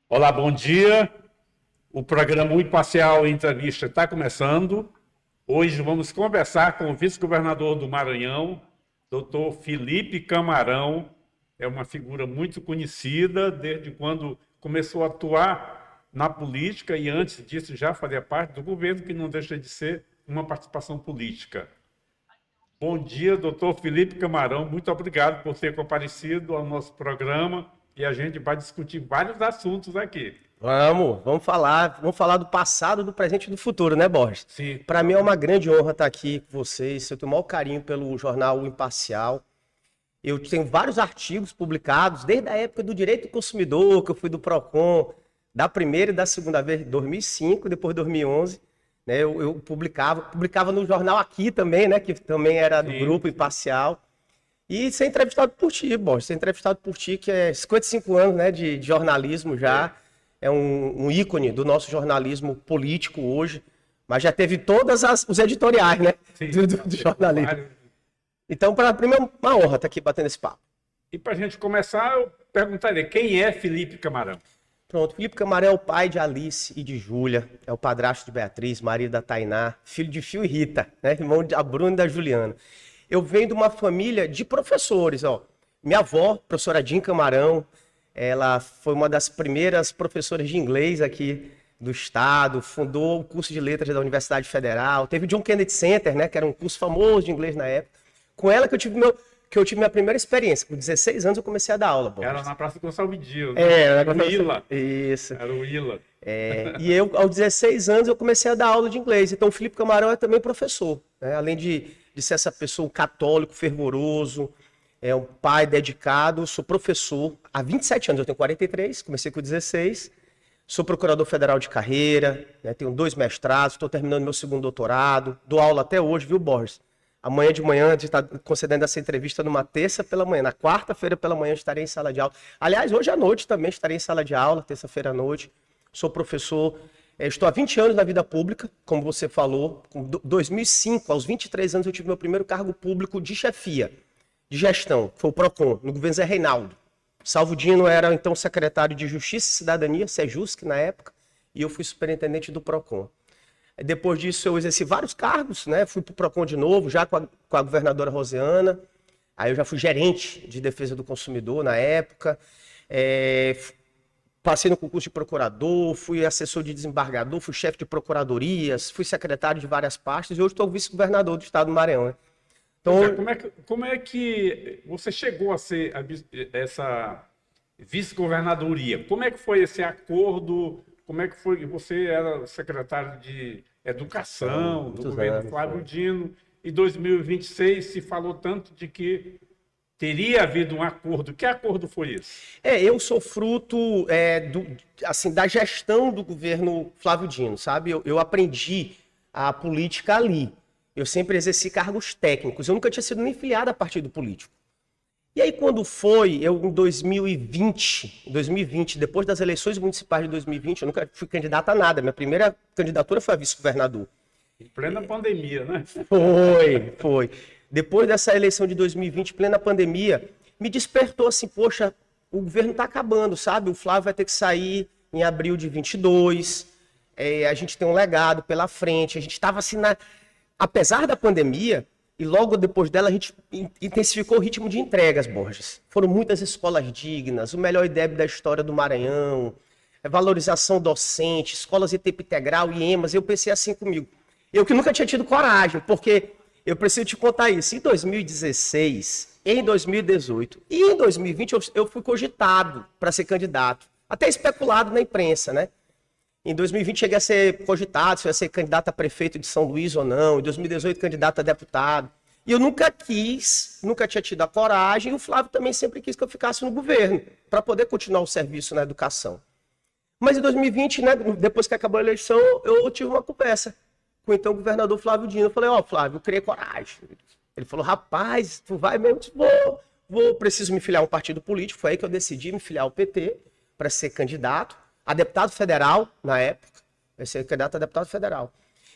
Olá, bom dia. O programa O Imparcial Entrevista está começando. Hoje vamos conversar com o vice-governador do Maranhão, doutor Felipe Camarão. É uma figura muito conhecida desde quando começou a atuar na política e antes disso já fazia parte do governo, que não deixa de ser uma participação política. Bom dia, doutor Felipe Camarão. Muito obrigado por ter comparecido ao nosso programa e a gente vai discutir vários assuntos aqui. Vamos falar do passado, do presente e do futuro, né, Borges? Sim. Para mim é uma grande honra estar aqui com vocês. Eu tenho o maior carinho pelo jornal O Imparcial. Eu tenho vários artigos publicados desde a época do Direito do Consumidor, que eu fui do Procon, da primeira e da segunda vez, 2005, depois 2011. Né, eu publicava no jornal Aqui também, né, que também era do grupo Imparcial. E ser entrevistado por ti, Borges, ser entrevistado por ti, que é 55 anos, né, de jornalismo já. É um ícone do nosso jornalismo político hoje, mas já teve todos os editoriais, né? Sim, do jornalismo. Então, para mim é uma honra estar aqui batendo esse papo. E para a gente começar, eu perguntaria, quem é Felipe Camarão? Pronto, Felipe Camarão é o pai de Alice e de Júlia, é o padrasto de Beatriz, marido da Tainá, filho de Fio e Rita, né? Irmão da Bruna e da Juliana. Eu venho de uma família de professores, ó. Minha avó, professora Jean Camarão, ela foi uma das primeiras professoras de inglês aqui do estado, fundou o curso de letras da Universidade Federal, teve o John Kennedy Center, né, que era um curso famoso de inglês na época. Com ela que eu tive minha primeira experiência. Com 16 anos eu comecei a dar aula. Era na Praça Gonçalves Dias, né? Era o Ila. Isso. Era o Ila. E eu, aos 16 anos, eu comecei a dar aula de inglês. Então o Felipe Camarão é também professor, né? Além de ser essa pessoa, um católico fervoroso, um pai dedicado, sou professor há 27 anos, eu tenho 43, comecei com 16, sou procurador federal de carreira, né, tenho 2 mestrados, estou terminando meu 2º doutorado, dou aula até hoje, viu, Borges? Amanhã de manhã, a gente está concedendo essa entrevista numa terça pela manhã, na quarta-feira pela manhã estarei em sala de aula. Aliás, hoje à noite também estarei em sala de aula, terça-feira à noite, sou professor, estou há 20 anos na vida pública, como você falou, em 2005, aos 23 anos eu tive meu primeiro cargo público de chefia, de gestão, que foi o Procon, no governo Zé Reinaldo. Salvo Dino era então secretário de Justiça e Cidadania, Sejusc na época, e eu fui superintendente do Procon. Depois disso eu exerci vários cargos, né? Fui para o Procon de novo, já com a governadora Rosiana, aí eu já fui gerente de defesa do consumidor na época, passei no concurso de procurador, fui assessor de desembargador, fui chefe de procuradorias, fui secretário de várias pastas e hoje estou vice-governador do estado do Maranhão, né? Então, como é que você chegou a ser essa vice-governadoria? Como é que foi esse acordo? Como é que foi? Você era secretário de Educação do governo Flávio Dino. Em 2026 se falou tanto de que teria havido um acordo. Que acordo foi esse? Eu sou fruto da gestão do governo Flávio Dino, sabe? Eu aprendi a política ali. Eu sempre exerci cargos técnicos. Eu nunca tinha sido nem filiado a partido político. E aí, quando foi, eu em 2020, depois das eleições municipais de 2020, eu nunca fui candidato a nada. Minha primeira candidatura foi a vice-governador. Em plena pandemia, né? Foi. Depois dessa eleição de 2020, plena pandemia, me despertou assim, poxa, o governo está acabando, sabe? O Flávio vai ter que sair em abril de 22, a gente tem um legado pela frente, a gente estava assim apesar da pandemia, e logo depois dela a gente intensificou o ritmo de entregas, Borges. Foram muitas escolas dignas, o melhor IDEB da história do Maranhão, valorização docente, escolas de tempo integral e EMAs. Eu pensei assim comigo. Eu que nunca tinha tido coragem, porque eu preciso te contar isso. Em 2016, em 2018 e em 2020 eu fui cogitado para ser candidato. Até especulado na imprensa, né? Em 2020 cheguei a ser cogitado, se eu ia ser candidato a prefeito de São Luís ou não. Em 2018, candidato a deputado. E eu nunca tinha tido a coragem, e o Flávio também sempre quis que eu ficasse no governo, para poder continuar o serviço na educação. Mas em 2020, né, depois que acabou a eleição, eu tive uma conversa com o então governador Flávio Dino. Eu falei, Flávio, eu criei coragem. Ele falou, rapaz, tu vai mesmo? Eu disse, preciso me filiar a um partido político. Foi aí que eu decidi me filiar ao PT, para ser candidato a deputado federal, na época, vai ser candidato a deputado federal.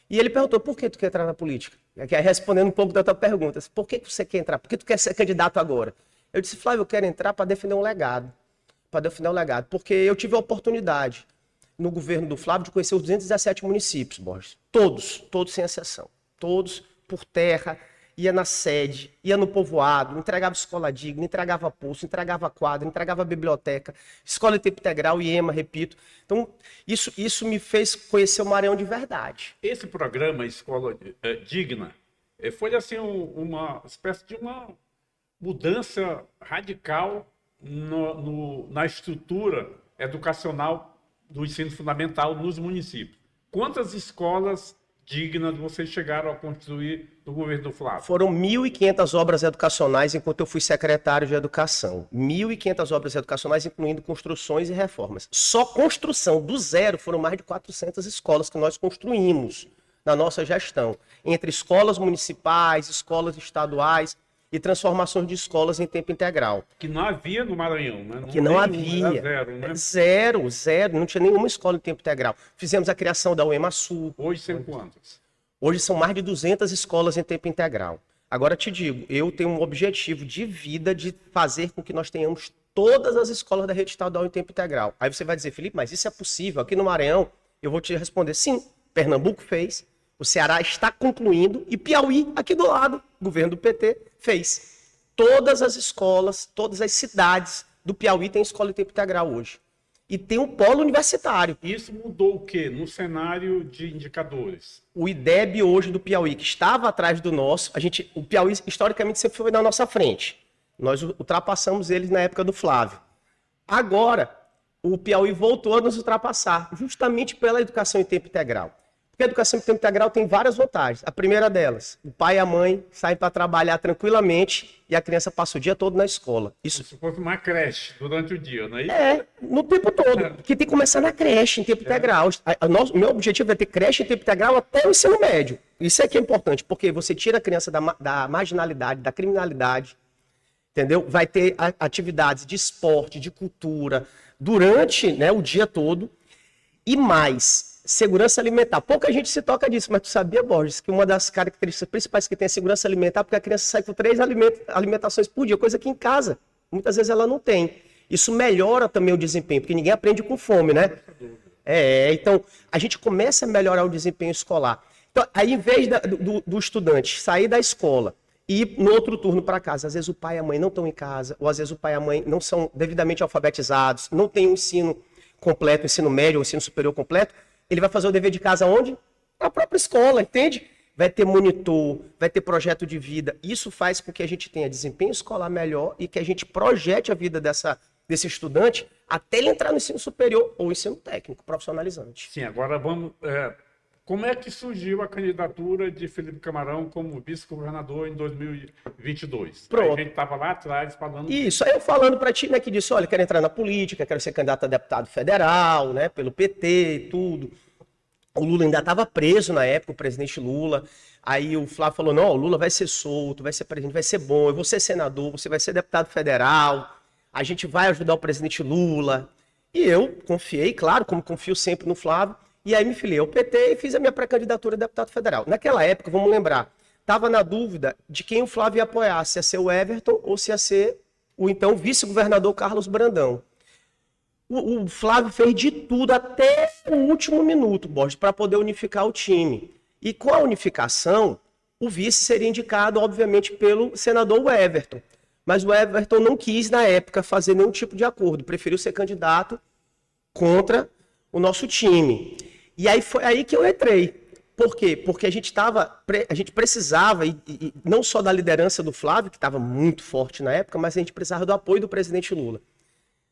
E ele perguntou, por que tu quer entrar na política? Aqui, respondendo um pouco da tua pergunta, por que você quer entrar? Por que tu quer ser candidato agora? Eu disse, Flávio, eu quero entrar para defender um legado. definir o legado. Porque eu tive a oportunidade, no governo do Flávio, de conhecer os 217 municípios, Borges. Todos sem exceção. Todos por terra, ia na sede, ia no povoado, entregava escola digna, entregava poço, entregava quadra, entregava biblioteca, escola de tempo integral, IEMA, repito. Então, isso me fez conhecer o Maranhão de verdade. Esse programa Escola Digna foi assim uma espécie de uma mudança radical na estrutura educacional do ensino fundamental nos municípios. Quantas escolas dignas vocês chegaram a construir no governo do Flávio? Foram 1.500 obras educacionais enquanto eu fui secretário de Educação. 1.500 obras educacionais, incluindo construções e reformas. Só construção do zero foram mais de 400 escolas que nós construímos na nossa gestão. Entre escolas municipais, escolas estaduais e transformações de escolas em tempo integral. Que não havia no Maranhão, né? Que não havia. Zero, né? Zero. Não tinha nenhuma escola em tempo integral. Fizemos a criação da UEMA Sul. Hoje são quantas? Hoje são mais de 200 escolas em tempo integral. Agora te digo, eu tenho um objetivo de vida de fazer com que nós tenhamos todas as escolas da rede estadual em tempo integral. Aí você vai dizer, Felipe, mas isso é possível? Aqui no Maranhão, eu vou te responder, sim. Pernambuco fez, o Ceará está concluindo e Piauí, aqui do lado, o governo do PT, fez. Todas as escolas, todas as cidades do Piauí têm escola em tempo integral hoje. E tem um polo universitário. Isso mudou o quê? No cenário de indicadores? O IDEB hoje do Piauí, que estava atrás do nosso, o Piauí historicamente sempre foi na nossa frente. Nós ultrapassamos eles na época do Flávio. Agora, o Piauí voltou a nos ultrapassar, justamente pela educação em tempo integral. Porque a educação em tempo integral tem várias vantagens. A primeira delas, o pai e a mãe saem para trabalhar tranquilamente e a criança passa o dia todo na escola. Isso fosse uma creche durante o dia, não é isso? No tempo todo. Que tem que começar na creche em tempo integral. O meu objetivo é ter creche em tempo integral até o ensino médio. Isso é que é importante, porque você tira a criança da marginalidade, da criminalidade, entendeu? Vai ter atividades de esporte, de cultura, durante, né, o dia todo. E mais, segurança alimentar. Pouca gente se toca disso, mas tu sabia, Borges, que uma das características principais que tem é segurança alimentar, porque a criança sai com 3 alimentações por dia, coisa que em casa, muitas vezes ela não tem. Isso melhora também o desempenho, porque ninguém aprende com fome, né? Então, a gente começa a melhorar o desempenho escolar. Então, aí, em vez do estudante sair da escola e ir no outro turno para casa, às vezes o pai e a mãe não estão em casa, ou às vezes o pai e a mãe não são devidamente alfabetizados, não tem um ensino completo, ensino médio ou ensino superior completo, ele vai fazer o dever de casa onde? Na própria escola, entende? Vai ter monitor, vai ter projeto de vida. Isso faz com que a gente tenha desempenho escolar melhor e que a gente projete a vida desse estudante até ele entrar no ensino superior ou ensino técnico, profissionalizante. Sim, agora vamos... como é que surgiu a candidatura de Felipe Camarão como vice-governador em 2022? Pronto. A gente estava lá atrás falando... Isso, aí eu falando para ti, né, que disse, olha, quero entrar na política, quero ser candidato a deputado federal, né, pelo PT e tudo. O Lula ainda estava preso na época, o presidente Lula. Aí o Flávio falou, não, o Lula vai ser solto, vai ser presidente, vai ser bom, eu vou ser senador, você vai ser deputado federal, a gente vai ajudar o presidente Lula. E eu confiei, claro, como confio sempre no Flávio, e aí me filiei ao PT e fiz a minha pré-candidatura a deputado federal. Naquela época, vamos lembrar, estava na dúvida de quem o Flávio ia apoiar, se ia ser o Everton ou se ia ser o então vice-governador Carlos Brandão. O Flávio fez de tudo até o último minuto, Borges, para poder unificar o time. E com a unificação, o vice seria indicado, obviamente, pelo senador Everton. Mas o Everton não quis, na época, fazer nenhum tipo de acordo. Preferiu ser candidato contra o nosso time. E aí foi aí que eu entrei. Por quê? Porque a gente precisava, e não só da liderança do Flávio, que estava muito forte na época, mas a gente precisava do apoio do presidente Lula.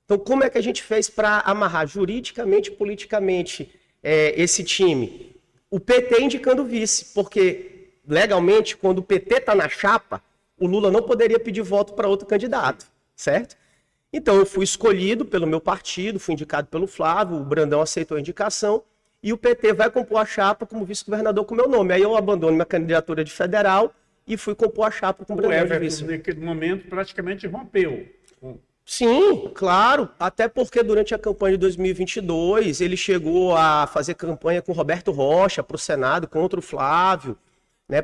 Então, como é que a gente fez para amarrar juridicamente e politicamente esse time? O PT indicando o vice, porque legalmente, quando o PT está na chapa, o Lula não poderia pedir voto para outro candidato, certo? Então, eu fui escolhido pelo meu partido, fui indicado pelo Flávio, o Brandão aceitou a indicação, e o PT vai compor a chapa como vice-governador com o meu nome. Aí eu abandono minha candidatura de federal e fui compor a chapa com o Brandão de vice. Naquele momento, praticamente rompeu. Sim, claro, até porque durante a campanha de 2022 ele chegou a fazer campanha com o Roberto Rocha para o Senado contra o Flávio, né?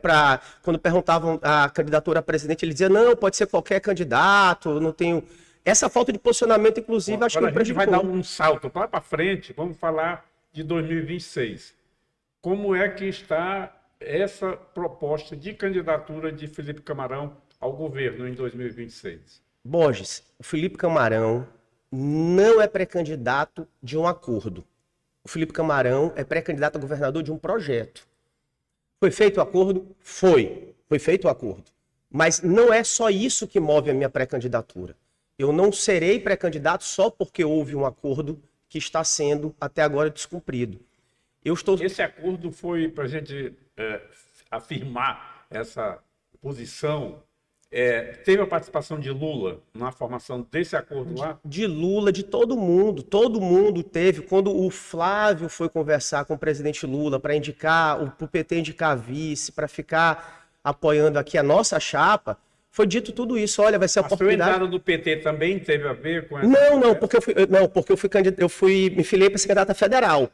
Quando perguntavam a candidatura a presidente, ele dizia, não, pode ser qualquer candidato, eu não tenho Essa falta de posicionamento, inclusive, acho que agora me a gente vai prejudicou. dar um salto lá para frente, vamos falar de 2026. Como é que está essa proposta de candidatura de Felipe Camarão ao governo em 2026? Borges, o Felipe Camarão não é pré-candidato de um acordo. O Felipe Camarão é pré-candidato a governador de um projeto. Foi feito o acordo? Foi. Foi feito o acordo. Mas não é só isso que move a minha pré-candidatura. Eu não serei pré-candidato só porque houve um acordo que está sendo até agora descumprido. Esse acordo foi, para a gente afirmar essa posição, teve a participação de Lula na formação desse acordo lá? De Lula, de todo mundo teve. Quando o Flávio foi conversar com o presidente Lula para indicar, o PT indicar vice, para ficar apoiando aqui a nossa chapa, foi dito tudo isso. Olha, vai ser a oportunidade. A sua entrada do PT também teve a ver com essa? Não, porque eu me filiei para ser candidata federal.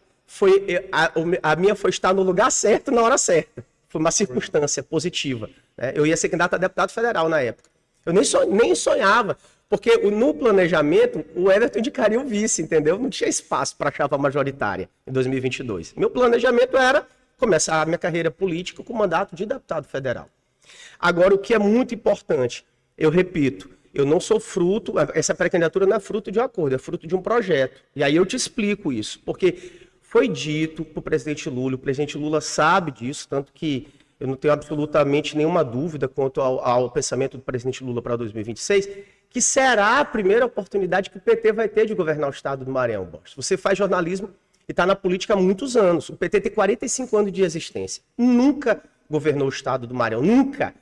A minha foi estar no lugar certo na hora certa. Foi uma circunstância positiva. Né? Eu ia ser candidato a deputado federal na época. Eu nem sonhava, porque no planejamento o Everton indicaria o vice, entendeu? Não tinha espaço para a chapa majoritária em 2022. Meu planejamento era começar a minha carreira política com o mandato de deputado federal. Agora, o que é muito importante, eu repito, eu não sou fruto, essa pré-candidatura não é fruto de um acordo, é fruto de um projeto. E aí eu te explico isso, porque foi dito para o presidente Lula sabe disso, tanto que eu não tenho absolutamente nenhuma dúvida quanto ao pensamento do presidente Lula para 2026, que será a primeira oportunidade que o PT vai ter de governar o estado do Maranhão. Você faz jornalismo e está na política há muitos anos. O PT tem 45 anos de existência. Nunca governou o estado do Maranhão, nunca.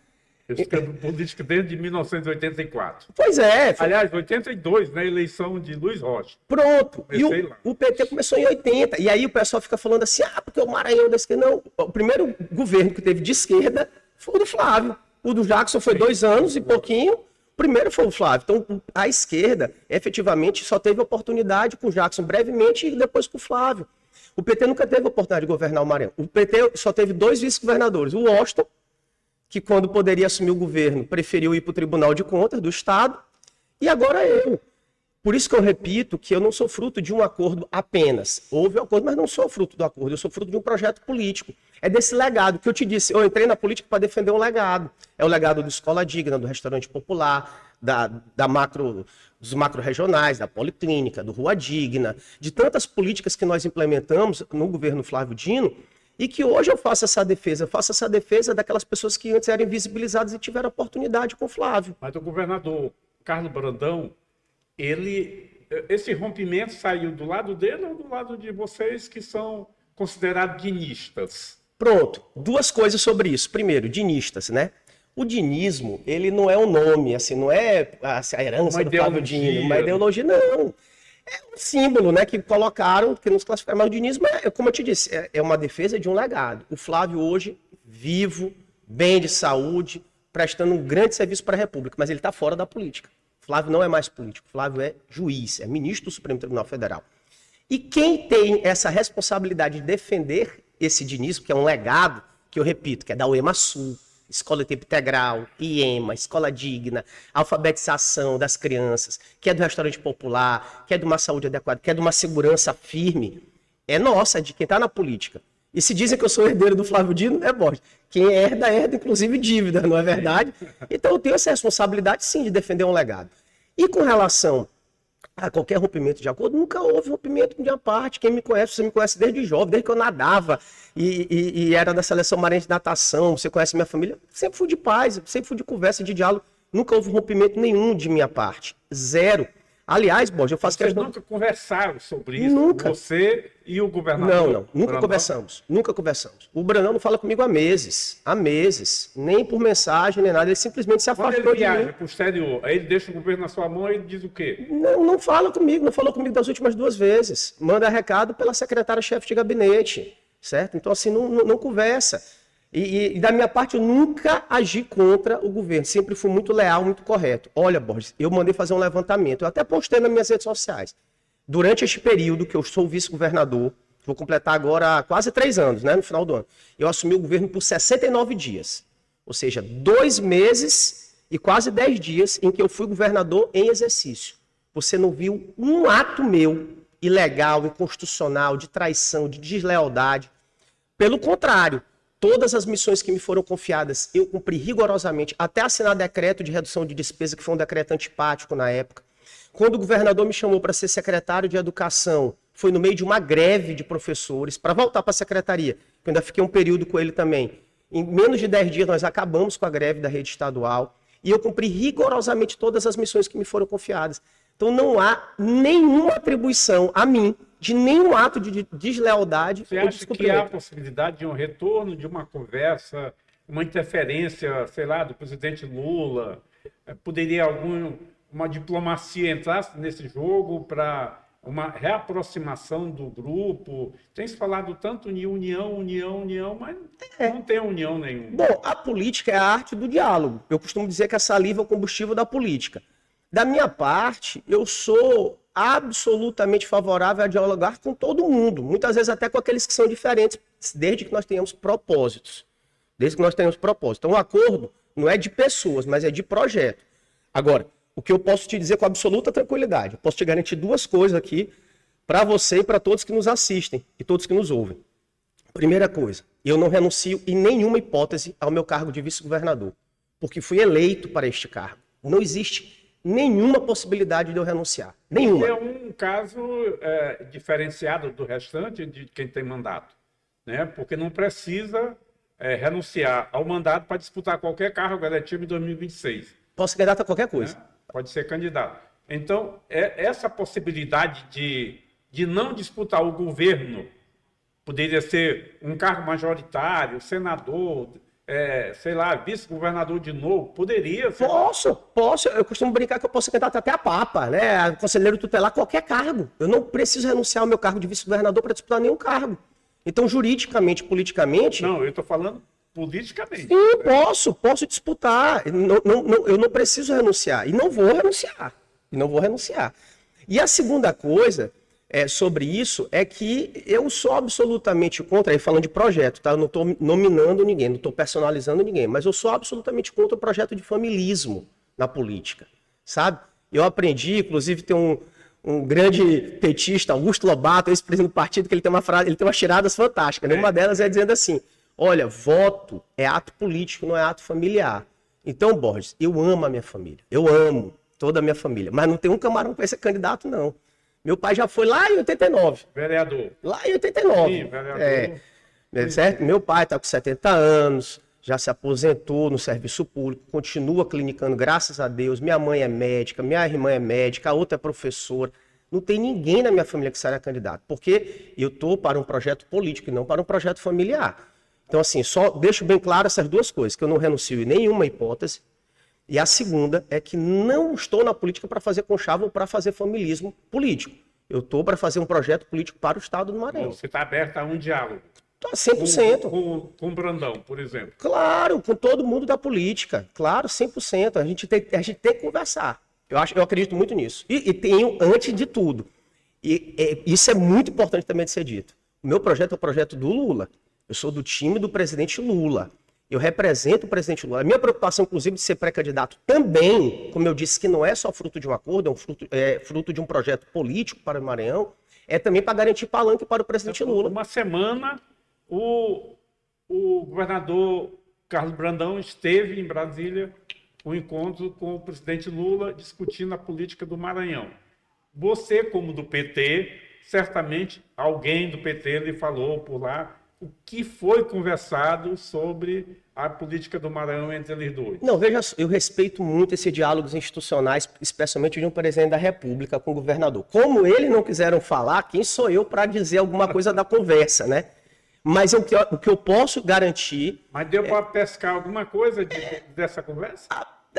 Eu escrevo política desde 1984. Pois é. Aliás, 82, na eleição de Luiz Rocha. Pronto. E o PT começou em 80. E aí o pessoal fica falando assim, porque o Maranhão da esquerda. Não, o primeiro governo que teve de esquerda foi o do Flávio. O do Jackson foi 2 anos e pouquinho. O primeiro foi o Flávio. Então, a esquerda, efetivamente, só teve oportunidade com o Jackson brevemente e depois com o Flávio. O PT nunca teve oportunidade de governar o Maranhão. O PT só teve 2 vice-governadores. O Washington, que quando poderia assumir o governo, preferiu ir para o Tribunal de Contas do Estado, e agora eu. Por isso que eu repito que eu não sou fruto de um acordo apenas. Houve um acordo, mas não sou fruto do acordo, eu sou fruto de um projeto político. É desse legado que eu te disse, eu entrei na política para defender um legado. É o legado do Escola Digna, do Restaurante Popular, dos macro-regionais, da Policlínica, do Rua Digna, de tantas políticas que nós implementamos no governo Flávio Dino, e que hoje eu faço essa defesa daquelas pessoas que antes eram invisibilizadas e tiveram oportunidade com o Flávio. Mas o governador Carlos Brandão, esse rompimento saiu do lado dele ou do lado de vocês que são considerados dinistas? Pronto, 2 coisas sobre isso. Primeiro, dinistas, né? O dinismo, ele não é um nome, assim, não é a herança do Flávio Dino, uma ideologia, não. É um símbolo, né, que colocaram, que nos classificaram. Mas o dinismo, como eu te disse, é uma defesa de um legado. O Flávio hoje, vivo, bem de saúde, prestando um grande serviço para a República, mas ele está fora da política. O Flávio não é mais político, o Flávio é juiz, é ministro do Supremo Tribunal Federal. E quem tem essa responsabilidade de defender esse dinismo, que é um legado, que eu repito, que é da UEMASul, Escola de Tempo Integral, IEMA, Escola Digna, alfabetização das crianças, que é do restaurante popular, que é de uma saúde adequada, que é de uma segurança firme, é nossa, é de quem está na política. E se dizem que eu sou herdeiro do Flávio Dino, é bom. Quem herda, inclusive, dívida, não é verdade? Então eu tenho essa responsabilidade, sim, de defender um legado. E com relação a qualquer rompimento de acordo, nunca houve rompimento de minha parte. Quem me conhece, você me conhece desde jovem, desde que eu nadava e era da seleção maranhense de natação, você conhece minha família, sempre fui de paz, sempre fui de conversa, de diálogo, nunca houve rompimento nenhum de minha parte, 0. Aliás, Borges, eu faço Vocês questão... nunca conversaram sobre isso? Nunca. Você e o governador? Não, nunca conversamos. O Brandão não fala comigo há meses, nem por mensagem, nem nada, ele simplesmente se afastou Quando ele de mim. viaja para o exterior, aí ele deixa o governo na sua mão e ele diz o quê? Não falou comigo das últimas 2 vezes. Manda recado pela secretária-chefe de gabinete, certo? Então, assim, não conversa. E da minha parte, eu nunca agi contra o governo. Sempre fui muito leal, muito correto. Olha, Borges, eu mandei fazer um levantamento. Eu até postei nas minhas redes sociais. Durante este período que eu sou vice-governador, vou completar agora quase 3 anos, né, no final do ano, eu assumi o governo por 69 dias. Ou seja, 2 meses e quase 10 dias em que eu fui governador em exercício. você não viu um ato meu ilegal, inconstitucional, de traição, de deslealdade. Pelo contrário, todas as missões que me foram confiadas, eu cumpri rigorosamente, até assinar decreto de redução de despesa, que foi um decreto antipático na época. Quando o governador me chamou para ser secretário de Educação, foi no meio de uma greve de professores, para voltar para a secretaria. Eu ainda fiquei um período com ele também. Em menos de 10 dias, nós acabamos com a greve da rede estadual. E eu cumpri rigorosamente todas as missões que me foram confiadas. Então não há nenhuma atribuição a mim de nenhum ato de deslealdade. Você acha que há a possibilidade de um retorno, de uma conversa, uma interferência, sei lá, do presidente Lula? Poderia uma diplomacia entrar nesse jogo para uma reaproximação do grupo? Tem se falado tanto em união, mas não tem união nenhuma. Bom, a política é a arte do diálogo. Eu costumo dizer que a saliva é o combustível da política. Da minha parte, eu sou absolutamente favorável a dialogar com todo mundo, muitas vezes até com aqueles que são diferentes, desde que nós tenhamos propósitos. Então, o acordo não é de pessoas, mas é de projeto. Agora, o que eu posso te dizer com absoluta tranquilidade, eu posso te garantir duas coisas aqui para você e para todos que nos assistem e todos que nos ouvem. Primeira coisa, eu não renuncio em nenhuma hipótese ao meu cargo de vice-governador, porque fui eleito para este cargo. Não existe nenhuma possibilidade de eu renunciar. Nenhuma. É um caso diferenciado do restante de quem tem mandato, né? Porque não precisa renunciar ao mandato para disputar qualquer cargo eletivo em 2026. Posso ser candidato a qualquer coisa. Né? Pode ser candidato. Então, essa possibilidade de não disputar o governo, poderia ser um cargo majoritário, senador, sei lá, vice-governador de novo, poderia ser... Posso. Eu costumo brincar que eu posso ser candidato até a papa, né? A conselheiro tutelar, qualquer cargo. Eu não preciso renunciar ao meu cargo de vice-governador para disputar nenhum cargo. Então, juridicamente, politicamente... Não, eu estou falando politicamente. Sim, posso disputar. Eu não preciso renunciar. E não vou renunciar. E a segunda coisa sobre isso é que eu sou absolutamente contra, aí falando de projeto, tá? Eu não estou nominando ninguém, não estou personalizando ninguém, mas eu sou absolutamente contra o projeto de familismo na política, sabe? Eu aprendi, inclusive tem um grande petista, Augusto Lobato, ex-presidente do partido, que ele tem umas tiradas fantásticas, né? Uma delas é dizendo assim: olha, voto é ato político, não é ato familiar. Então, Borges, eu amo a minha família. Eu amo toda a minha família. Mas não tem um camarão para ser candidato, não. Meu pai já foi lá em 89. Vereador. Lá em 89. Sim, vereador. Certo? Meu pai está com 70 anos, já se aposentou no serviço público, continua clinicando, graças a Deus. Minha mãe é médica, minha irmã é médica, a outra é professora. Não tem ninguém na minha família que será candidato. Porque eu estou para um projeto político e não para um projeto familiar. Então, assim, só deixo bem claro essas duas coisas, que eu não renuncio em nenhuma hipótese. E a segunda é que não estou na política para fazer conchavo ou para fazer familismo político. Eu estou para fazer um projeto político para o Estado do Maranhão. Você está aberto a um diálogo? 100%. Com o Brandão, por exemplo? Claro, com todo mundo da política. Claro, 100%. A gente tem que conversar. Eu acredito muito nisso. E tenho, antes de tudo, isso é muito importante também de ser dito. O meu projeto é o projeto do Lula. Eu sou do time do presidente Lula. Eu represento o presidente Lula. A minha preocupação, inclusive, de ser pré-candidato também, como eu disse, que não é só fruto de um acordo, é fruto de um projeto político para o Maranhão, é também para garantir palanque para o presidente Lula. Uma semana, o governador Carlos Brandão esteve em Brasília, um encontro com o presidente Lula, discutindo a política do Maranhão. Você, como do PT, certamente alguém do PT lhe falou por lá o que foi conversado sobre a política do Maranhão entre eles dois. Não, veja, eu respeito muito esses diálogos institucionais, especialmente de um presidente da República com o governador. Como eles não quiseram falar, quem sou eu para dizer alguma coisa da conversa, né? Mas o que eu posso garantir... Mas deu para pescar alguma coisa dessa conversa?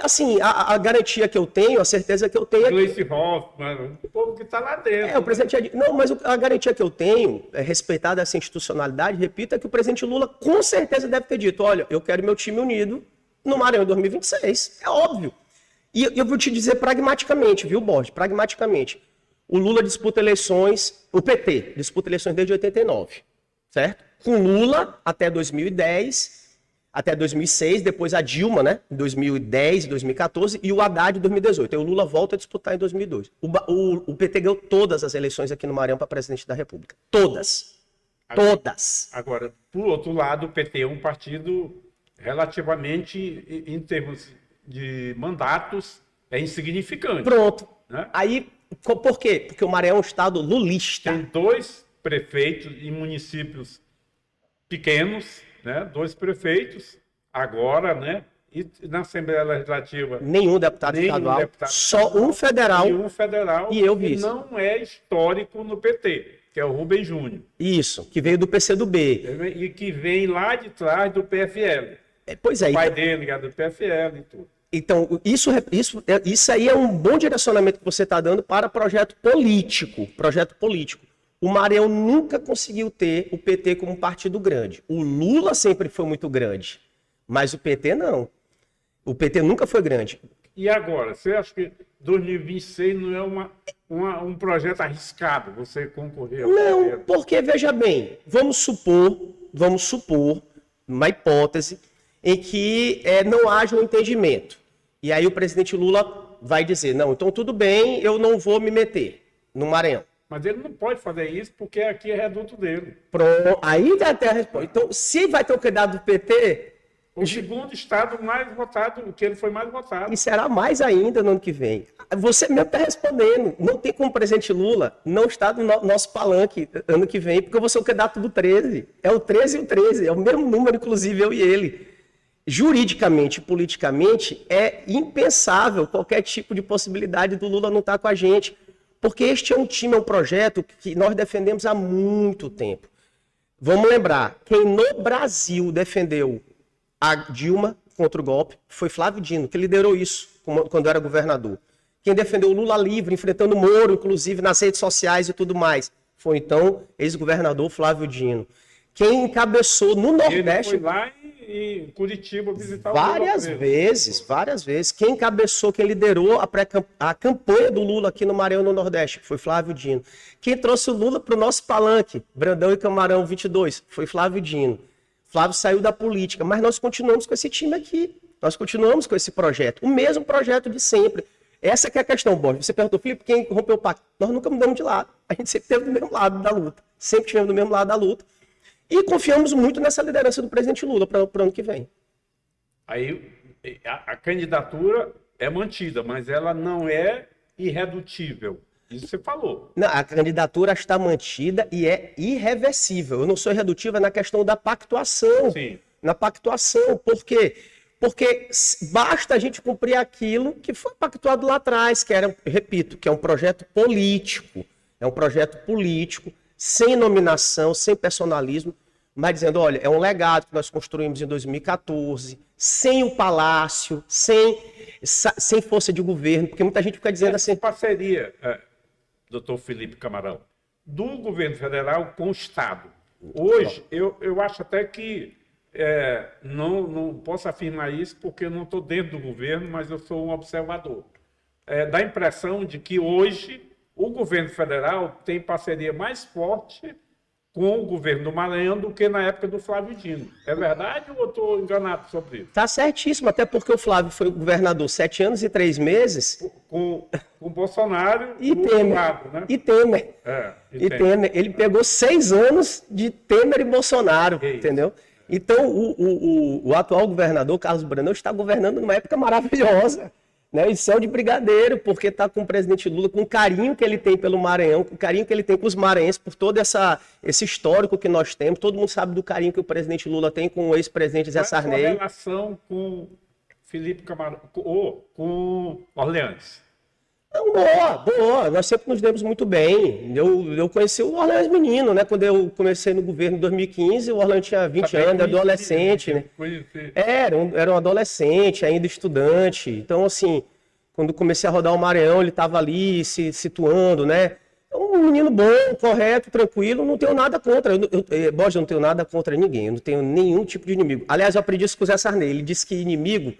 Assim, a garantia que eu tenho, a certeza que eu tenho... Gleice Hoffmann, o povo que está lá dentro. O presidente... Não, mas a garantia que eu tenho, respeitada essa institucionalidade, repito, é que o presidente Lula com certeza deve ter dito: olha, eu quero meu time unido no Maranhão em 2026. É óbvio. E eu vou te dizer pragmaticamente, viu, Borges? Pragmaticamente. O Lula disputa eleições... O PT disputa eleições desde 89, certo? Com Lula até 2010... até 2006, depois a Dilma, né, em 2010, 2014, e o Haddad em 2018. Aí o Lula volta a disputar em 2002. O PT ganhou todas as eleições aqui no Maranhão para presidente da República. Todas. Todas. Agora, por outro lado, o PT é um partido relativamente, em termos de mandatos, é insignificante. Pronto. Né? Aí, por quê? Porque o Maranhão é um estado lulista. Tem 2 prefeitos em municípios pequenos, né? 2 prefeitos, agora, né? E na Assembleia Legislativa... Nenhum deputado estadual, só um federal, e um federal e eu que vice. não é histórico no PT, que é o Rubem Júnior. Isso, que veio do PCdoB. E que vem lá de trás do PFL. Pois é. O pai dele, ligado do PFL e tudo. Então, isso aí é um bom direcionamento que você está dando para projeto político. Projeto político. O Maranhão nunca conseguiu ter o PT como um partido grande. O Lula sempre foi muito grande, mas o PT não. O PT nunca foi grande. E agora, você acha que 2026 não é um projeto arriscado você concorrer ao Não, governo? porque, veja bem, vamos supor, uma hipótese, em que não haja um entendimento. E aí o presidente Lula vai dizer, não, então tudo bem, eu não vou me meter no Maranhão. Mas ele não pode fazer isso porque aqui é reduto dele. Pronto, aí dá até a resposta. Então, se vai ter o candidato do PT, O segundo estado mais votado, o que ele foi mais votado. e será mais ainda no ano que vem. Você mesmo está respondendo. Não tem como o presidente Lula não estar no nosso palanque ano que vem, porque eu vou ser o candidato do 13. É o 13 e o 13. É o mesmo número, inclusive, eu e ele. Juridicamente e politicamente, é impensável qualquer tipo de possibilidade do Lula não estar com a gente. Porque este é um time, é um projeto que nós defendemos há muito tempo. Vamos lembrar, quem no Brasil defendeu a Dilma contra o golpe foi Flávio Dino, que liderou isso quando era governador. Quem defendeu o Lula livre, enfrentando o Moro, inclusive nas redes sociais e tudo mais, foi então ex-governador Flávio Dino. Quem encabeçou no Nordeste... Ele foi lá em Curitiba visitar várias vezes. Quem encabeçou, quem liderou a campanha do Lula aqui no Maranhão, no Nordeste, foi Flávio Dino. Quem trouxe o Lula para o nosso palanque, Brandão e Camarão 22, foi Flávio Dino. Flávio saiu da política, mas nós continuamos com esse time aqui. Nós continuamos com esse projeto, o mesmo projeto de sempre. Essa que é a questão, Borges. Você perguntou, Felipe, quem rompeu o pacto? Nós nunca mudamos de lado. A gente sempre esteve do mesmo lado da luta. Sempre estivemos do mesmo lado da luta. E confiamos muito nessa liderança do presidente Lula para o ano que vem. Aí a candidatura é mantida, mas ela não é irredutível. Isso você falou. Não, a candidatura está mantida e é irreversível. Eu não sou irredutível na questão da pactuação. Sim. Na pactuação. Por quê? Porque basta a gente cumprir aquilo que foi pactuado lá atrás, que era, repito, que é um projeto político. É um projeto político, sem nominação, sem personalismo, mas dizendo, olha, é um legado que nós construímos em 2014, sem o palácio, sem força de governo, porque muita gente fica dizendo assim... Parceria, doutor Felipe Camarão, do governo federal com o Estado. Hoje, eu acho até que não posso afirmar isso porque eu não estou dentro do governo, mas eu sou um observador. Dá a impressão de que hoje o governo federal tem parceria mais forte com o governo do Maranhão do que na época do Flávio Dino. É verdade ou eu estou enganado sobre isso? Está certíssimo, até porque o Flávio foi governador 7 anos e 3 meses. Com Bolsonaro e Temer. Lado, né? E Temer. E Temer. Ele pegou 6 anos de Temer e Bolsonaro, entendeu? Então, o atual governador, Carlos Brandão, está governando numa época maravilhosa. Né, e céu de brigadeiro, porque está com o presidente Lula, com o carinho que ele tem pelo Maranhão, com o carinho que ele tem com os maranhenses, por todo esse histórico que nós temos. Todo mundo sabe do carinho que o presidente Lula tem com o ex-presidente Zé Sarney. Qual é a relação com Felipe Camarão, com Orleans? Boa. Nós sempre nos demos muito bem. Eu conheci o Orleans menino, né? Quando eu comecei no governo em 2015, o Orleans tinha 20 anos, era adolescente, né? Era um adolescente, ainda estudante. Então, assim, quando comecei a rodar o Maranhão, ele estava ali se situando, né? Um menino bom, correto, tranquilo, não tenho nada contra. Borges, eu não tenho nada contra ninguém, eu não tenho nenhum tipo de inimigo. Aliás, eu aprendi isso com o Zé Sarney. Ele disse que inimigo...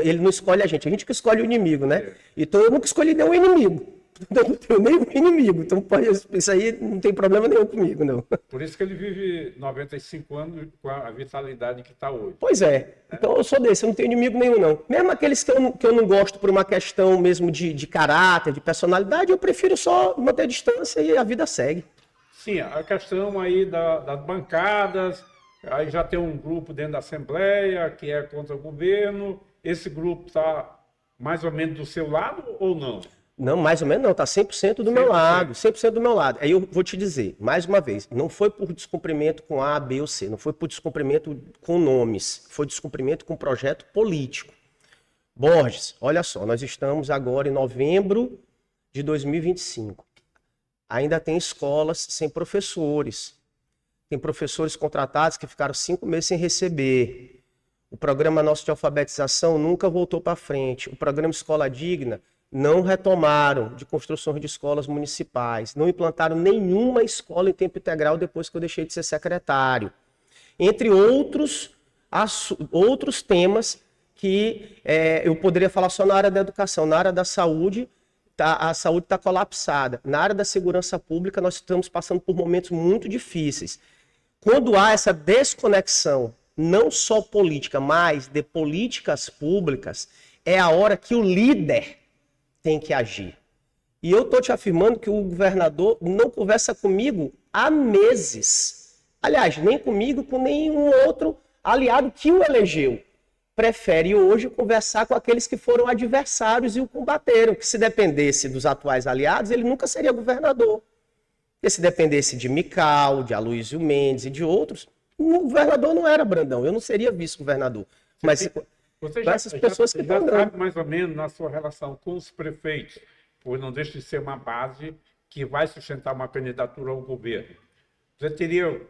ele não escolhe a gente que escolhe o inimigo, né? Então eu nunca escolhi nenhum inimigo. Eu não tenho nenhum inimigo, então isso aí não tem problema nenhum comigo, não. Por isso que ele vive 95 anos com a vitalidade que está hoje. Pois é, então eu sou desse, eu não tenho inimigo nenhum, não. Mesmo aqueles que eu não gosto por uma questão mesmo de caráter, de personalidade, eu prefiro só manter a distância e a vida segue. Sim, a questão aí das bancadas, aí já tem um grupo dentro da Assembleia que é contra o governo, esse grupo está mais ou menos do seu lado ou não? Não, mais ou menos não, está 100% do meu lado, 100% do meu lado. Aí eu vou te dizer, mais uma vez, não foi por descumprimento com A, B ou C, não foi por descumprimento com nomes, foi descumprimento com projeto político. Borges, olha só, nós estamos agora em novembro de 2025. Ainda tem escolas sem professores. Tem professores contratados que ficaram 5 meses sem receber. O programa nosso de alfabetização nunca voltou para frente. O programa Escola Digna não retomaram de construções de escolas municipais. Não implantaram nenhuma escola em tempo integral depois que eu deixei de ser secretário. Entre outros temas que eu poderia falar só na área da educação. Na área da saúde, a saúde está colapsada. Na área da segurança pública, nós estamos passando por momentos muito difíceis. Quando há essa desconexão, não só política, mas de políticas públicas, é a hora que o líder tem que agir. E eu estou te afirmando que o governador não conversa comigo há meses. Aliás, nem comigo, com nenhum outro aliado que o elegeu. Prefere hoje conversar com aqueles que foram adversários e o combateram, que se dependesse dos atuais aliados, ele nunca seria governador. E se dependesse de Mical, de Aloysio Mendes e de outros, o governador não era Brandão, eu não seria vice-governador. Mas essas pessoas que estão sabe mais ou menos na sua relação com os prefeitos, pois não deixa de ser uma base que vai sustentar uma candidatura ao governo. Você teria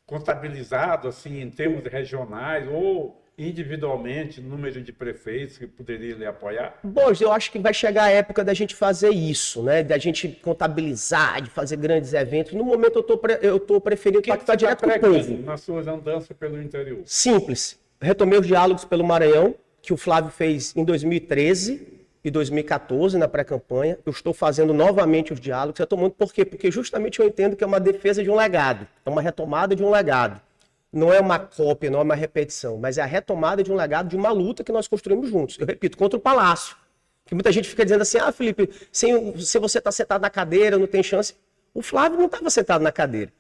contabilizado assim em termos regionais ou individualmente o número de prefeitos que poderiam lhe apoiar? Bom, eu acho que vai chegar a época da gente fazer isso, né? Da gente contabilizar, de fazer grandes eventos. No momento eu estou preferindo pactuar direto com o povo. Nas suas andanças pelo interior? Simples. Retomei os diálogos pelo Maranhão, que o Flávio fez em 2013 e 2014 na pré-campanha. Eu estou fazendo novamente os diálogos. Por quê? Porque justamente eu entendo que é uma defesa de um legado, é uma retomada de um legado. Não é uma cópia, não é uma repetição, mas é a retomada de um legado, de uma luta que nós construímos juntos. Eu repito, contra o Palácio. Que muita gente fica dizendo assim, Felipe, se você está sentado na cadeira, não tem chance. O Flávio não estava sentado na cadeira.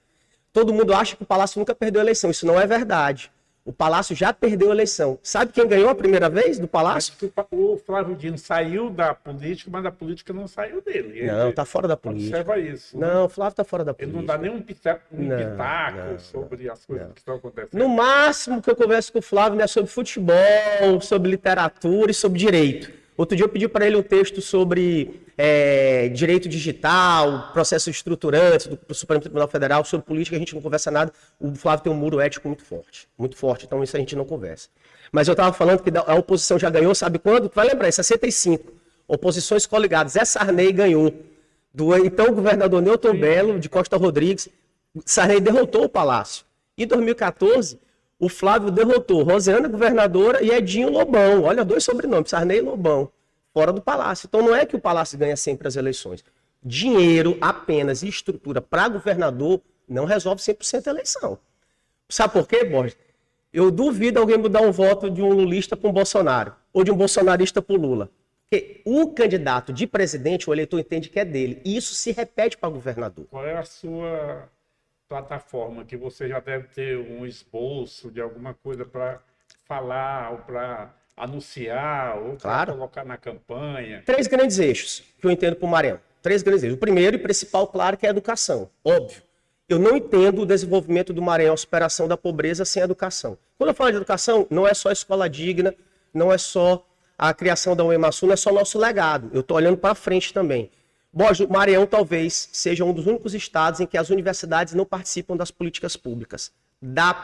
Todo mundo acha que o Palácio nunca perdeu a eleição. Isso não é verdade. O Palácio já perdeu a eleição. Sabe quem ganhou a primeira vez do Palácio? O Flávio Dino saiu da política, mas a política não saiu dele. Não, está fora da política. Observa isso. Não, o Flávio está fora da política. Ele não dá nenhum pitaco sobre as coisas que estão acontecendo. No máximo que eu converso com o Flávio é sobre futebol, sobre literatura e sobre direito. Outro dia eu pedi para ele um texto sobre direito digital, processos estruturantes do Supremo Tribunal Federal, sobre política, a gente não conversa nada. O Flávio tem um muro ético muito forte, então isso a gente não conversa. Mas eu estava falando que a oposição já ganhou, sabe quando? Tu vai lembrar, em 65, oposições coligadas, Zé Sarney ganhou, do então governador Newton Belo, de Costa Rodrigues, Sarney derrotou o Palácio. Em 2014, o Flávio derrotou Rosiana, governadora, e Edinho Lobão. Olha, 2 sobrenomes, Sarney e Lobão, fora do Palácio. Então não é que o Palácio ganha sempre as eleições. Dinheiro apenas e estrutura para governador não resolve 100% a eleição. Sabe por quê, Borges? Eu duvido alguém mudar um voto de um lulista para um Bolsonaro, ou de um bolsonarista para o Lula. Porque o candidato de presidente, o eleitor entende que é dele. E isso se repete para governador. Qual é a sua plataforma, que você já deve ter um esboço de alguma coisa para falar, ou para anunciar, ou para colocar na campanha? 3 grandes eixos que eu entendo para o Maranhão. 3 grandes eixos. O primeiro e principal, claro, que é a educação. Óbvio. Eu não entendo o desenvolvimento do Maranhão, a superação da pobreza sem educação. Quando eu falo de educação, não é só a escola digna, não é só a criação da UEMASU, não é só nosso legado. Eu estou olhando para frente também. Borges, o Maranhão talvez seja um dos únicos estados em que as universidades não participam das políticas públicas,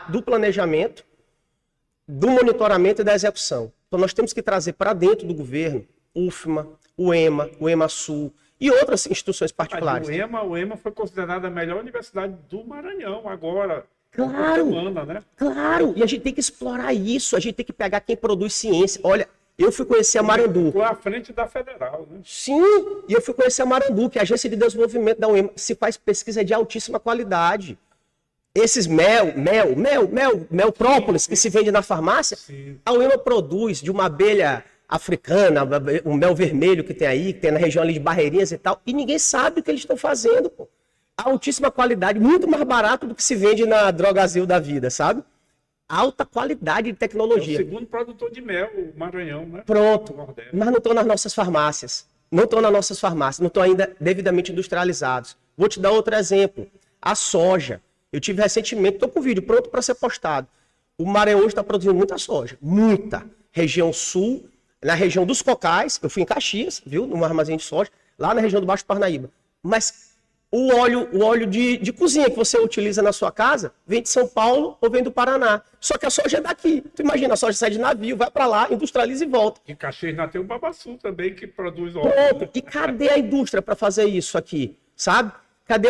do planejamento, do monitoramento e da execução. Então nós temos que trazer para dentro do governo UFMA, o EMASU e outras instituições particulares. Mas o EMA foi considerada a melhor universidade do Maranhão agora. Claro, semana, né? Claro, e a gente tem que explorar isso, a gente tem que pegar quem produz ciência. Olha, Eu fui conhecer a Marandu. Ficou à frente da Federal, né? Sim, e eu fui conhecer a Marandu, que é a Agência de Desenvolvimento da UEMA. Se faz pesquisa de altíssima qualidade. Esses mel própolis que se vende na farmácia, sim, a UEMA produz de uma abelha africana, um mel vermelho que tem aí, que tem na região ali de Barreirinhas e tal, e ninguém sabe o que eles estão fazendo, pô. Altíssima qualidade, muito mais barato do que se vende na Drogazil da vida, sabe? Alta qualidade de tecnologia. É o segundo produtor de mel, o Maranhão, né? Pronto, mas não estão nas nossas farmácias. Não estão nas nossas farmácias, não estão ainda devidamente industrializados. Vou te dar outro exemplo. A soja. Eu tive recentemente, estou com o vídeo pronto para ser postado. O Maranhão hoje está produzindo muita soja. Muita. Região sul, na região dos Cocais, eu fui em Caxias, viu? Num armazém de soja, lá na região do Baixo Parnaíba. Mas o óleo de cozinha que você utiliza na sua casa, vem de São Paulo ou vem do Paraná. Só que a soja é daqui. Tu imagina, a soja sai de navio, vai para lá, industrializa e volta. Em Caxias ainda tem o Babaçu também, que produz óleo. Pronto. E cadê a indústria para fazer isso aqui? Sabe? Cadê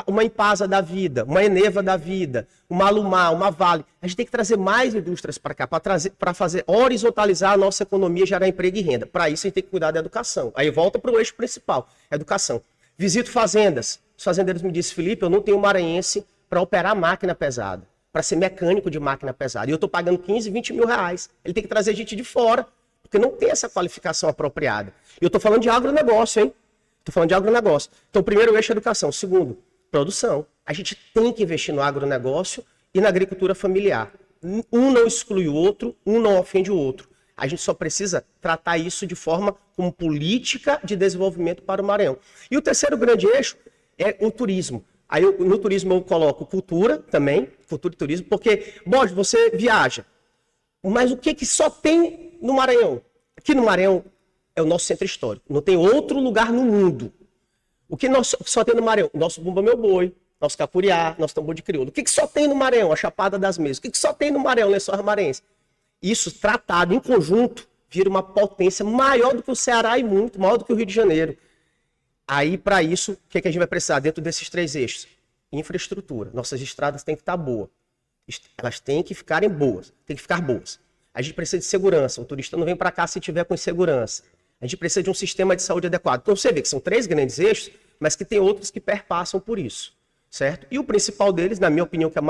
uma Impasa da vida, uma Eneva da vida, uma Alumar, uma Vale? A gente tem que trazer mais indústrias para cá, para fazer horizontalizar a nossa economia, gerar emprego e renda. Para isso, a gente tem que cuidar da educação. Aí volta para o eixo principal, educação. Visito fazendas. Os fazendeiros me disseram, Felipe, eu não tenho maranhense para operar máquina pesada, para ser mecânico de máquina pesada. E eu estou pagando 15, 20 mil reais. Ele tem que trazer gente de fora, porque não tem essa qualificação apropriada. E eu estou falando de agronegócio, hein? Estou falando de agronegócio. Então, primeiro, o eixo é educação. Segundo, produção. A gente tem que investir no agronegócio e na agricultura familiar. Um não exclui o outro, um não ofende o outro. A gente só precisa tratar isso de forma como política de desenvolvimento para o Maranhão. E o terceiro grande eixo é o turismo. Aí no turismo eu coloco cultura também, cultura e turismo, porque, Borges, você viaja. Mas o que só tem no Maranhão? Aqui no Maranhão é o nosso centro histórico. Não tem outro lugar no mundo. O que só tem no Maranhão? O nosso Bumba Meu Boi, nosso Capuriá, nosso Tambor de Crioulo. O que só tem no Maranhão? A Chapada das Mesas. O que só tem no Maranhão? Lençóis Maranhenses. Isso, tratado em conjunto, vira uma potência maior do que o Ceará e muito maior do que o Rio de Janeiro. Aí, para isso, o que a gente vai precisar dentro desses três eixos? Infraestrutura. Nossas estradas têm que estar boas. Elas têm que ficarem boas. Têm que ficar boas. A gente precisa de segurança. O turista não vem para cá se tiver com insegurança. A gente precisa de um sistema de saúde adequado. Então, você vê que são três grandes eixos, mas que tem outros que perpassam por isso. Certo? E o principal deles, na minha opinião, que é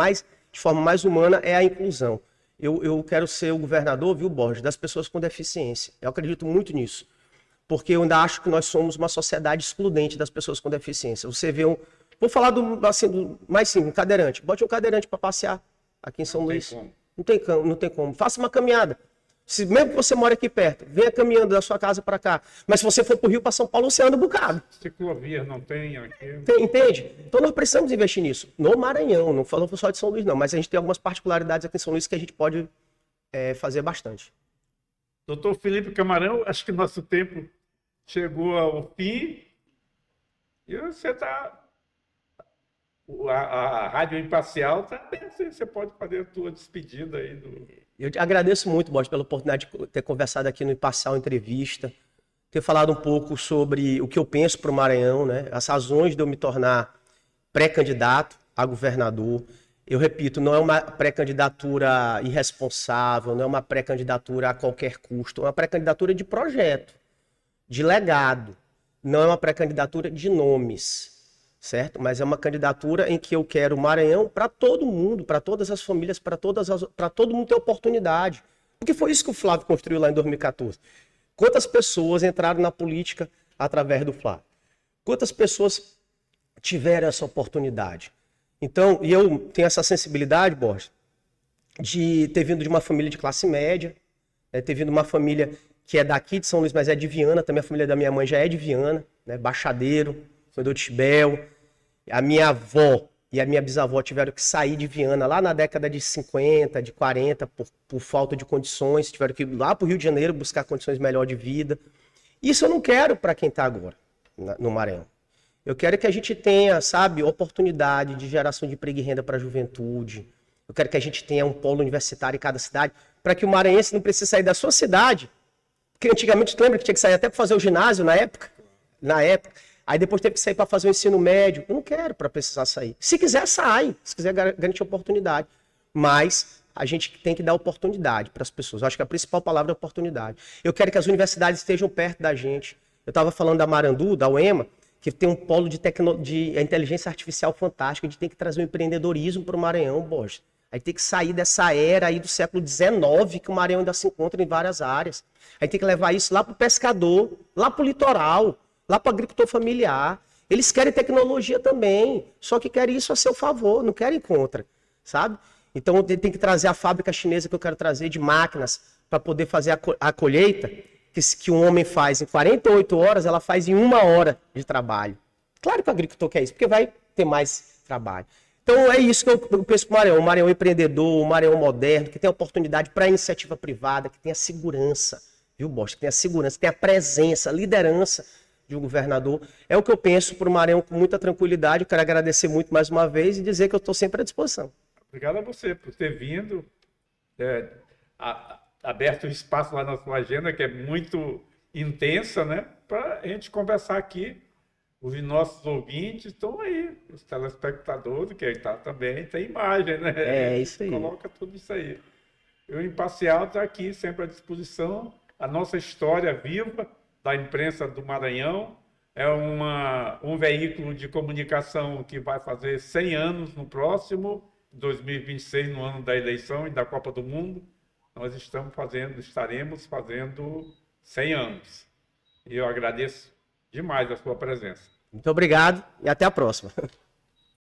de forma mais humana, é a inclusão. Eu quero ser o governador, viu, Borges, das pessoas com deficiência. Eu acredito muito nisso. Porque eu ainda acho que nós somos uma sociedade excludente das pessoas com deficiência. Você vê Vou falar mais simples, um cadeirante. Bote um cadeirante para passear aqui em São Luís. Não tem como. Faça uma caminhada. Mesmo que você mora aqui perto, venha caminhando da sua casa para cá. Mas se você for para o Rio, para São Paulo, você anda um bocado. Ciclovia não tem aqui. Entende? Então nós precisamos investir nisso. No Maranhão, não falando só de São Luís, não. Mas a gente tem algumas particularidades aqui em São Luís que a gente pode fazer bastante. Doutor Felipe Camarão, acho que nosso tempo chegou ao fim. E você está... A Rádio Imparcial está bem, você pode fazer a tua despedida aí. Eu te agradeço muito, Borges, pela oportunidade de ter conversado aqui no Imparcial Entrevista, ter falado um pouco sobre o que eu penso para o Maranhão, né? As razões de eu me tornar pré-candidato a governador. Eu repito, não é uma pré-candidatura irresponsável, não é uma pré-candidatura a qualquer custo, é uma pré-candidatura de projeto, de legado, não é uma pré-candidatura de nomes. Certo? Mas é uma candidatura em que eu quero o Maranhão para todo mundo, para todas as famílias, para todo mundo ter oportunidade. Porque foi isso que o Flávio construiu lá em 2014. Quantas pessoas entraram na política através do Flávio? Quantas pessoas tiveram essa oportunidade? Então, e eu tenho essa sensibilidade, Borges, de ter vindo de uma família de classe média, ter vindo de uma família que é daqui de São Luís, mas é de Viana, também a família da minha mãe já é de Viana, né? Baixadeiro, foi do Tibel. A minha avó e a minha bisavó tiveram que sair de Viana lá na década de 50, de 40, por falta de condições, tiveram que ir lá para o Rio de Janeiro buscar condições melhores de vida. Isso eu não quero para quem está agora no Maranhão. Eu quero que a gente tenha, sabe, oportunidade de geração de emprego e renda para a juventude. Eu quero que a gente tenha um polo universitário em cada cidade, para que o maranhense não precise sair da sua cidade, porque antigamente, tu lembra que tinha que sair até para fazer o ginásio na época? Aí depois teve que sair para fazer o ensino médio. Eu não quero para precisar sair. Se quiser, sai. Se quiser, garante oportunidade. Mas a gente tem que dar oportunidade para as pessoas. Eu acho que a principal palavra é oportunidade. Eu quero que as universidades estejam perto da gente. Eu estava falando da Marandu, da UEMA, que tem um polo de inteligência artificial fantástico. A gente tem que trazer o empreendedorismo para o Maranhão, Borges. A gente tem que sair dessa era aí do século XIX, que o Maranhão ainda se encontra em várias áreas. A gente tem que levar isso lá para o pescador, lá para o litoral, lá para o agricultor familiar. Eles querem tecnologia também, só que querem isso a seu favor, não querem contra, sabe? Então tem que trazer a fábrica chinesa que eu quero trazer de máquinas para poder fazer a colheita, que um homem faz em 48 horas, ela faz em 1 hora de trabalho. Claro que o agricultor quer isso, porque vai ter mais trabalho. Então é isso que eu penso para o Maranhão. O Maranhão empreendedor, o Maranhão moderno, que tem oportunidade para a iniciativa privada, que tem a segurança, viu, Bosch? Que tem a segurança, tem a presença, a liderança de um governador. É o que eu penso para o Maranhão com muita tranquilidade. Eu quero agradecer muito mais uma vez e dizer que eu estou sempre à disposição. Obrigado a você por ter vindo, aberto o espaço lá na sua agenda, que é muito intensa, né? Para a gente conversar aqui. Os nossos ouvintes estão aí, os telespectadores, que está também, tem imagem, né? É isso aí. Coloca tudo isso aí. O Imparcial está aqui, sempre à disposição. A nossa história viva da imprensa do Maranhão é um veículo de comunicação que vai fazer 100 anos no próximo, 2026, no ano da eleição e da Copa do Mundo. Nós estaremos fazendo 100 anos. E eu agradeço demais a sua presença. Muito obrigado e até a próxima.